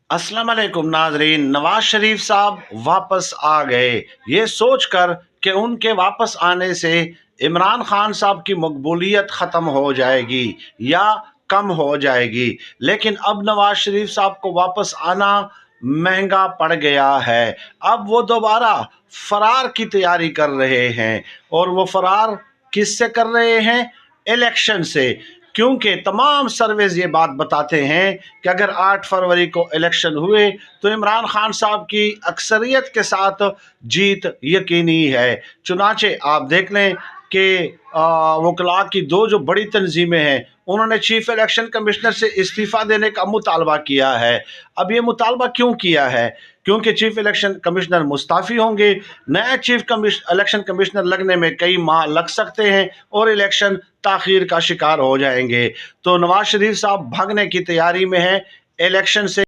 अस्सलाम वालेकुम नाजरीन। नवाज शरीफ साहब वापस आ गए। ये सोचकर कि उनके वापस आने से इमरान खान साहब की मकबूलियत ख़त्म हो जाएगी या कम हो जाएगी, लेकिन अब नवाज शरीफ साहब को वापस आना महंगा पड़ गया है। अब वो दोबारा फरार की तैयारी कर रहे हैं, और वो फरार किससे कर रहे हैं? इलेक्शन से। क्योंकि तमाम सर्वेज ये बात बताते हैं कि अगर 8 फरवरी को इलेक्शन हुए तो इमरान खान साहब की अक्सरियत के साथ जीत यकीनी है। चुनाचे आप देख लें कि वकला की दो जो बड़ी तंजीमें हैं, उन्होंने चीफ इलेक्शन कमिश्नर से इस्तीफ़ा देने का मुतालबा किया है। अब ये मुतालबा क्यों किया है? क्योंकि चीफ इलेक्शन कमिश्नर मुस्ताफ़ी होंगे, नया इलेक्शन कमिश्नर लगने में कई माह लग सकते हैं और इलेक्शन ताख़ीर का शिकार हो जाएंगे। तो नवाज शरीफ साहब भागने की तैयारी में हैं इलेक्शन से।